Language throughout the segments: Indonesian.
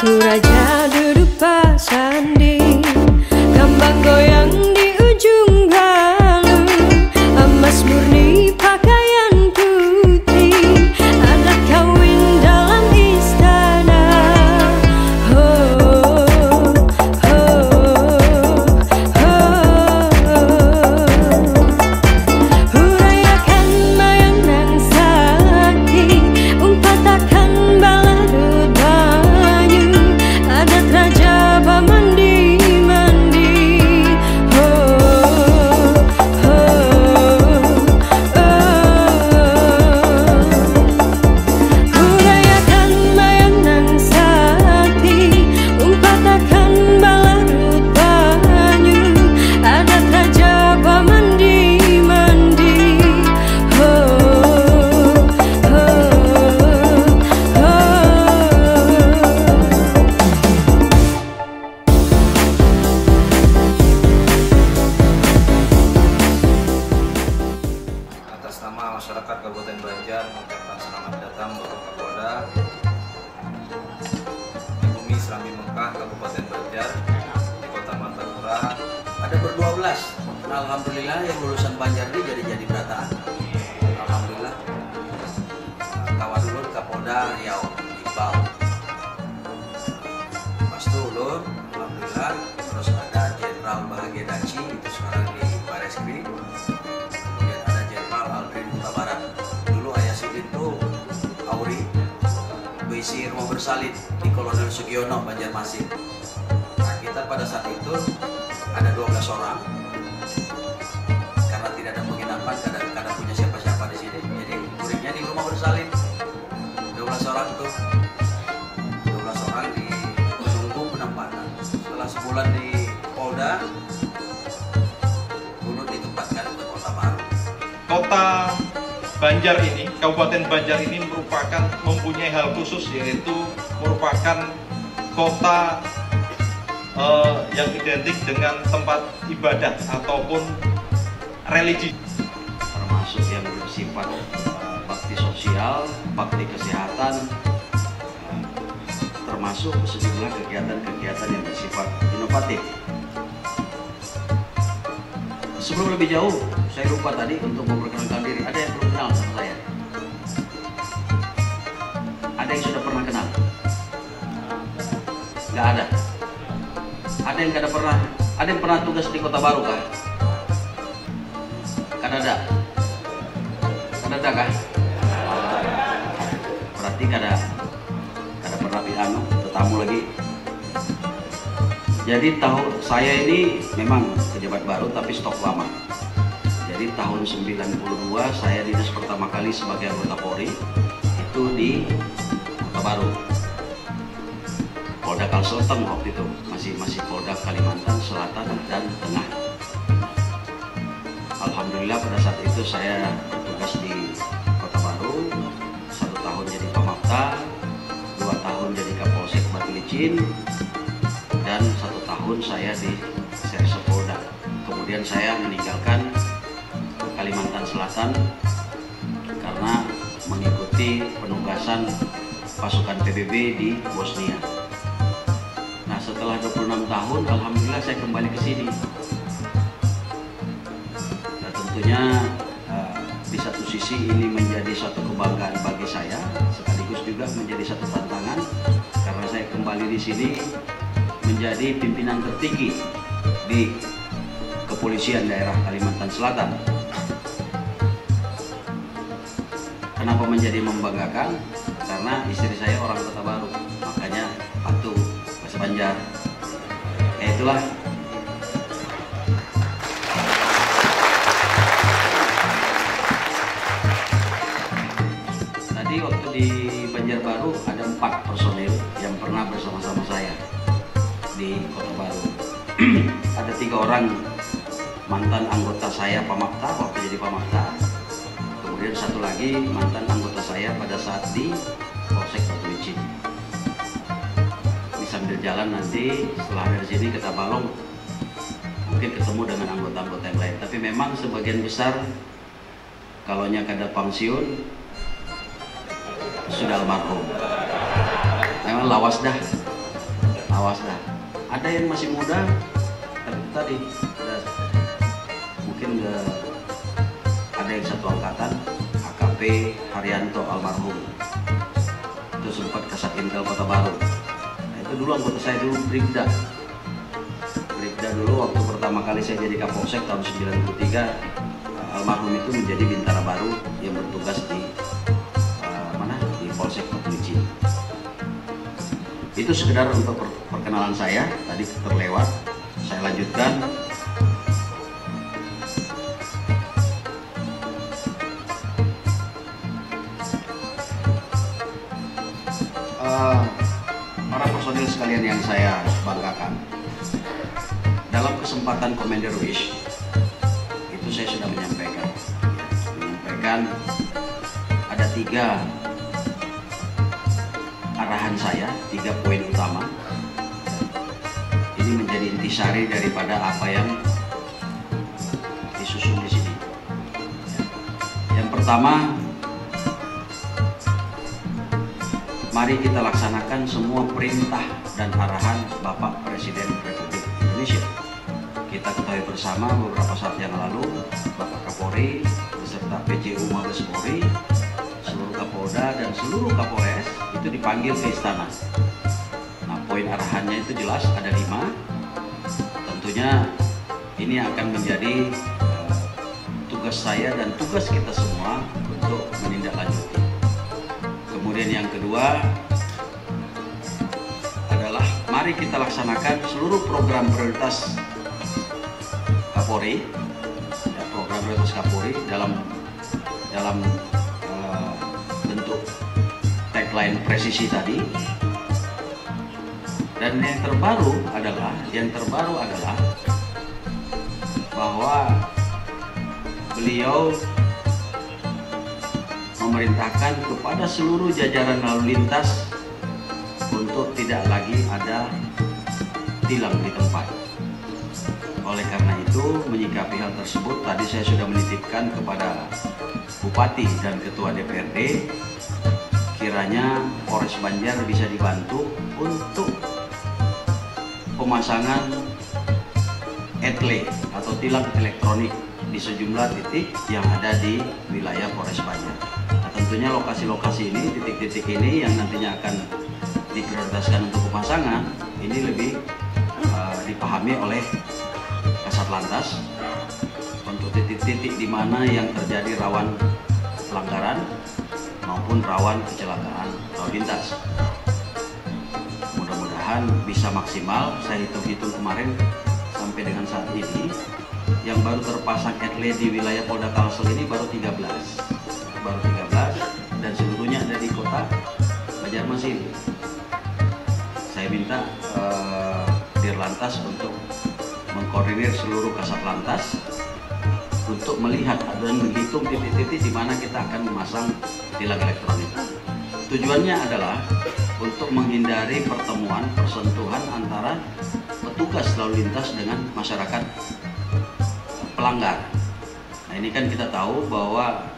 Suraja duduk pasandi, kembang goyang di ujung galuh, emas murni pakaian putih, adat kawin dalam istana. Oh, oh, oh, hurayakan mayang nan sakti, umpatakan baladut banyu, adat raja pamandi mandi. Oh, oh, oh, hurayakan mayang nan sakti, umpatakan baladut banyu, adat raja pamandi mandi. Oh, oh, oh. Atas nama masyarakat Kabupaten Banjar mengucapkan selamat datang Bapak Kapolda di bumi Serambi Mekah, Kabupaten Banjar, di Kota Martapura. Ada ber-12. Alhamdulillah yang lulusan Banjar ini jadi berataan. Alhamdulillah. Kawadulur Kapolda Riau Iqbal. Pas itu ulur, alhamdulillah. Terus ada Jenderal Bahagia Daci itu sekarang di Bareskrim. Kemudian ada Jenderal Aldrin Huta Barat. Dulu ayah Sidin itu Auri berisi rumah bersalin di Kolonel Sugiono Banjarmasin. Nah, kita pada saat itu ada 12 orang karena tidak ada penginapan, kadang punya siapa-siapa di sini, jadi muridnya di rumah bersalin 12 orang tuh, 12 orang menunggu penempatan. Setelah sebulan di Polda, dulu ditempatkan ke Kota Baru. Kota Banjar ini, Kabupaten Banjar ini mempunyai hal khusus, yaitu merupakan kota yang identik dengan tempat ibadah ataupun religi, Termasuk yang bersifat bakti sosial, bakti kesehatan, termasuk sejumlah kegiatan-kegiatan yang bersifat inovatif. Sebelum lebih jauh, saya lupa tadi untuk memperkenalkan diri. Ada yang belum kenal sama saya? Ada yang sudah pernah kenal? Nggak ada. Ada yang nggak ada pernah? Ada yang pernah tugas di Kota Baru kah? Kan ada? Kan ada kah? Berarti kada pernah piano, tetamu lagi. Jadi saya ini memang pejabat baru tapi stok lama. Jadi tahun 92 saya dinas pertama kali sebagai anggota Polri itu di Kota Baru. Polda Kalsel-Teng waktu itu masih Polda Kalimantan Selatan dan Tengah. Alhamdulillah pada saat itu saya bertugas di Kota Baru, 1 tahun jadi Pamapta, 2 tahun jadi Kapolsek Batu Licin, dan 1 tahun saya di Serse Polda. Kemudian saya meninggalkan Kalimantan Selatan karena mengikuti penugasan pasukan PBB di Bosnia. Nah, setelah 26 tahun, alhamdulillah saya kembali ke sini. Nah, tentunya di satu sisi ini menjadi suatu kebanggaan bagi saya, sekaligus juga menjadi satu tantangan karena saya kembali di sini menjadi pimpinan tertinggi di Kepolisian Daerah Kalimantan Selatan. Kenapa menjadi membanggakan? Karena istri saya orang Kota Baru, makanya patuh bahasa Banjar. Ya itulah. Tadi waktu di Banjarbaru ada 4 personil yang pernah bersama-sama saya di Kota Baru. Ada 3 orang mantan anggota saya Pamapta waktu jadi Pamapta. Kemudian 1 lagi mantan anggota saya pada saat di Polsek Batu Licin. Di sambil jalan nanti setelah dari sini ke Tabalong mungkin ketemu dengan anggota-anggota yang lain. Tapi memang sebagian besar kalaunya kada pensiun sudah almarhum. Memang lawas dah. awas dah. Ada yang masih muda, tapi tadi mungkin ada yang satu angkatan, AKP Haryanto almarhum, itu sempat Kasat Intel Kota Baru. Nah, itu dulu anggota saya dulu Bribda dulu waktu pertama kali saya jadi Kapolsek tahun 93. Almarhum itu menjadi Bintara Baru yang bertugas di di Polsek Batu Licin. Itu sekedar untuk perkenalan saya, tadi terlewat, saya lanjutkan. Para personil sekalian yang saya banggakan, dalam kesempatan Commander Wish itu saya sudah menyampaikan ada 3 arahan saya, 3 poin utama. Ini menjadi intisari daripada apa yang disusun di sini. Yang pertama, mari kita laksanakan semua perintah dan arahan Bapak Presiden Republik Indonesia. Kita ketahui bersama beberapa saat yang lalu Bapak Kapolri beserta PJU Mabes Polri, seluruh Kapolda dan seluruh Kapolres itu dipanggil ke istana. Nah, poin arahannya itu jelas ada 5. Tentunya ini akan menjadi tugas saya dan tugas kita semua untuk menindaklanjuti. Kemudian yang kedua adalah mari kita laksanakan seluruh program prioritas Kapolri, program prioritas Kapolri dalam bentuk tagline presisi tadi. Dan yang terbaru adalah bahwa beliau memerintahkan kepada seluruh jajaran lalu lintas untuk tidak lagi ada tilang di tempat. Oleh karena itu, menyikapi hal tersebut, tadi saya sudah menitipkan kepada Bupati dan Ketua DPRD, kiranya Polres Banjar bisa dibantu untuk pemasangan etle atau tilang elektronik di sejumlah titik yang ada di wilayah Polres Banjar. Nah, tentunya lokasi-lokasi ini, titik-titik ini yang nantinya akan diprioritaskan untuk pemasangan, ini lebih dipahami oleh Kasat Lantas untuk titik-titik di mana yang terjadi rawan pelanggaran maupun rawan kecelakaan lalu lintas. Mudah-mudahan bisa maksimal. Saya hitung-hitung kemarin sampai dengan saat ini yang baru terpasang etle di wilayah Polda Kalsel ini baru 13 dan seluruhnya ada di kota Banjarmasin. Saya minta Dirlantas untuk mengkoordinir seluruh Kasat Lantas untuk melihat dan menghitung titik-titik di mana kita akan memasang tilang elektronik. Tujuannya adalah untuk menghindari persentuhan antara petugas lalu lintas dengan masyarakat pelanggar. Nah, ini kan kita tahu bahwa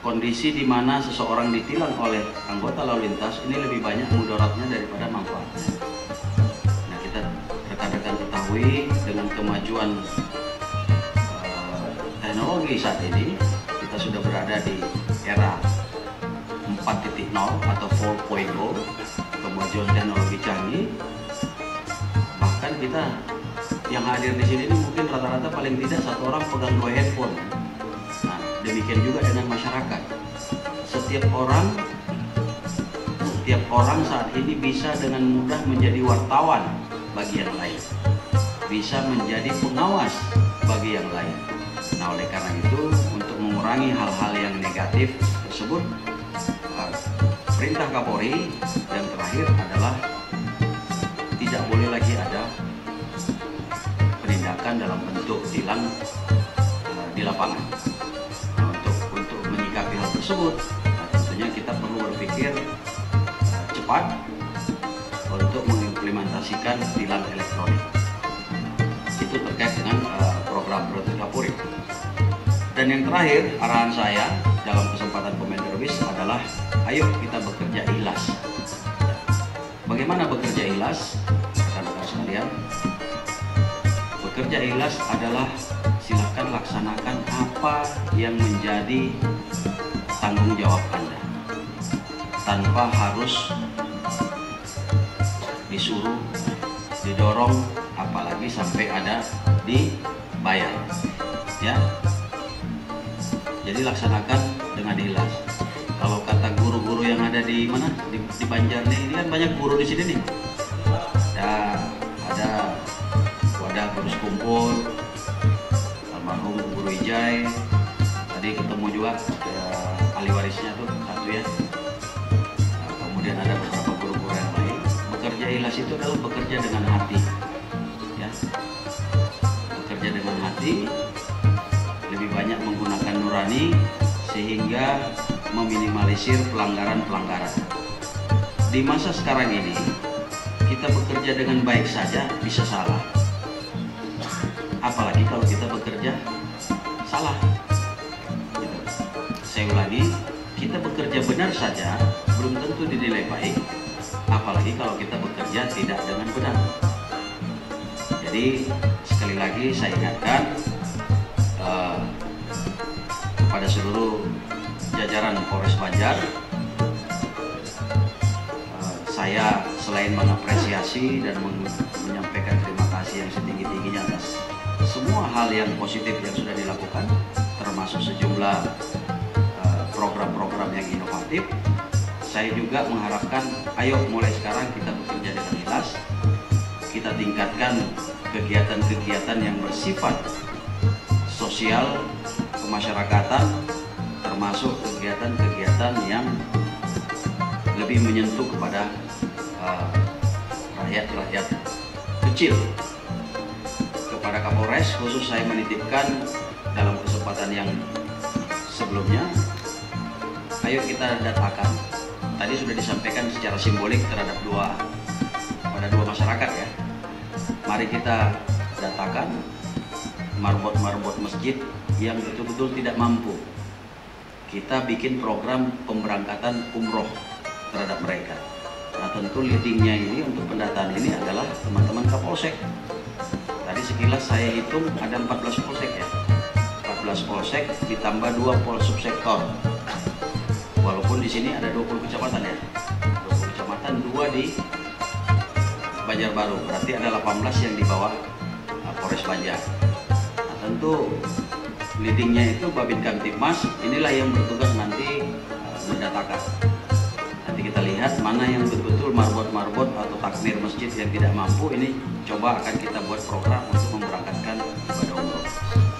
kondisi di mana seseorang ditilang oleh anggota lalu lintas ini lebih banyak mudaratnya daripada manfaatnya. Nah, kita rekan-rekan ketahui dengan kemajuan teknologi saat ini, kita sudah berada di era 4.0 atau 4.0, kemajuan teknologi canggih. Bahkan kita yang hadir di sini mungkin rata-rata paling tidak satu orang pegang 2 handphone. Nah, demikian juga dengan masyarakat. Setiap orang saat ini bisa dengan mudah menjadi wartawan bagi yang lain, bisa menjadi pengawas bagi yang lain. Nah, oleh karena itu, untuk mengurangi hal-hal yang negatif tersebut, perintah Kapolri yang terakhir adalah tidak boleh lagi ada penindakan dalam bentuk tilang di lapangan. Nah, untuk menyikapi hal tersebut, tentunya kita perlu berpikir cepat untuk mengimplementasikan tilang elektronik. Itu terkait dengan program prioritas Kapolri. Dan yang terakhir, arahan saya dalam kesempatan Commander Wish adalah ayo kita bekerja ikhlas. Bagaimana bekerja ikhlas, rekan-rekan sekalian? Bekerja ikhlas adalah silakan laksanakan apa yang menjadi tanggung jawab Anda, tanpa harus disuruh, didorong, apalagi sampai ada dibayar, ya. Jadi laksanakan dengan ikhlas. Kalau kata guru-guru yang ada di mana, di Banjar nih, ini kan banyak guru di sini nih. Ada wadah guru kumpul, almarhum Guru Ijai. Tadi ketemu juga ahli warisnya tuh satu ya. Nah, kemudian ada beberapa guru-guru yang lain. Bekerja ikhlas itu adalah bekerja dengan hati, ya. Bekerja dengan hati, lebih banyak menggunakan nurani sehingga meminimalisir pelanggaran-pelanggaran. Di masa sekarang ini, kita bekerja dengan baik saja bisa salah. Apalagi kalau kita bekerja salah. Gitu. Saya ulangi, kita bekerja benar saja belum tentu dinilai baik. Apalagi kalau kita bekerja tidak dengan benar. Jadi sekali lagi saya ingatkan kepada seluruh jajaran Polres Banjar, saya selain mengapresiasi dan menyampaikan terima kasih yang setinggi-tingginya atas semua hal yang positif yang sudah dilakukan, termasuk sejumlah program-program yang inovatif. Saya juga mengharapkan, ayo mulai sekarang kita bekerja dengan ikhlas, kita tingkatkan kegiatan-kegiatan yang bersifat sosial, kemasyarakatan, termasuk kegiatan-kegiatan yang lebih menyentuh kepada rakyat-rakyat kecil. Kepada Kapolres khusus saya menitipkan dalam kesempatan yang sebelumnya, ayo kita datakan. Tadi sudah disampaikan secara simbolik terhadap dua masyarakat ya. Mari kita datakan marbot-marbot masjid yang betul-betul tidak mampu. Kita bikin program pemberangkatan umroh terhadap mereka. Nah tentu leadingnya ini untuk pendataan ini adalah teman-teman Kapolsek. Tadi sekilas saya hitung ada 14 polsek ya. 14 polsek ditambah 2 polsubsektor. Walaupun di sini ada 20 kecamatan ya. 20 kecamatan, 2 di Banjarbaru. Berarti ada 18 yang di bawah Polres Banjar. Nah tentu leadingnya itu Babin Kamtibmas, inilah yang bertugas nanti mendatakan. Nanti kita lihat mana yang betul-betul marbot-marbot atau takmir masjid yang tidak mampu, ini coba akan kita buat program untuk memberangkatkan ibadah umroh.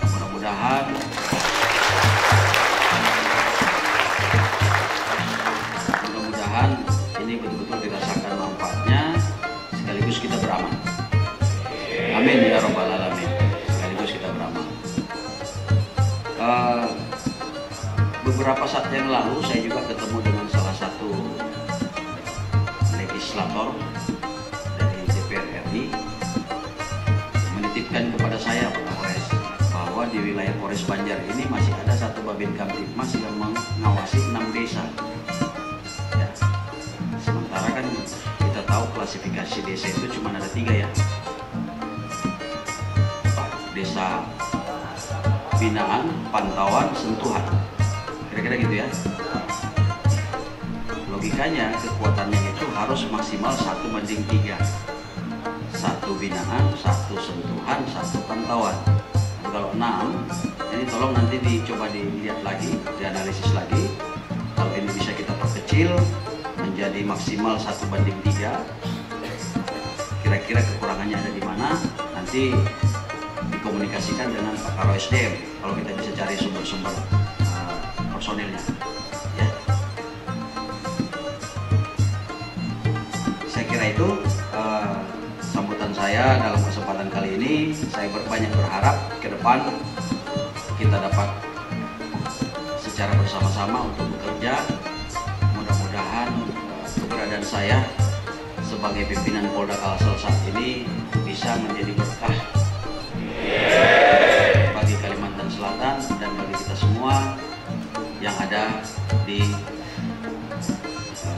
Mudah-mudahan ini betul-betul dirasakan manfaatnya, sekaligus kita beramal. Amin ya rabbal alamin. Sekaligus kita beramal. Beberapa saat yang lalu saya juga ketemu dengan salah satu legislator dari DPR RI, menitipkan kepada saya Pak Kapolres bahwa di wilayah Polres Banjar ini masih ada satu Babin Kamtibmas yang mengawasi 6 desa. Ya. Sementara kan kita tahu klasifikasi desa itu cuma ada 3 ya. Desa binaan, pantauan, sentuhan. Kira-kira gitu ya. Logikanya kekuatannya itu harus maksimal 1:3. 1 binaan, 1 sentuhan, 1 pantauan. Nah, kalau 6, ini tolong nanti dicoba dilihat lagi, dianalisis lagi. Kalau ini bisa kita perkecil menjadi maksimal 1:3. Kira-kira kekurangannya ada di mana? Nanti dikomunikasikan dengan Pak Karo SDM kalau kita bisa cari sumber-sumber personilnya ya. Saya kira itu sambutan saya dalam kesempatan kali ini. Saya banyak berharap ke depan kita dapat secara bersama-sama untuk bekerja. Mudah-mudahan keberadaan saya sebagai pimpinan Polda Kalsel saat ini bisa menjadi berkah bagi Kalimantan Selatan dan bagi kita semua yang ada di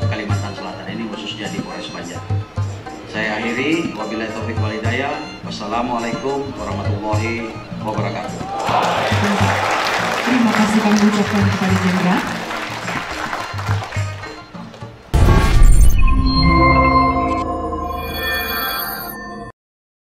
Kalimantan Selatan ini, khususnya di Polres Banjar. Saya akhiri, wabillahi taufik wal hidayah. Wassalamualaikum warahmatullahi wabarakatuh. Terima kasih kami ucapkan kepada Jenderal.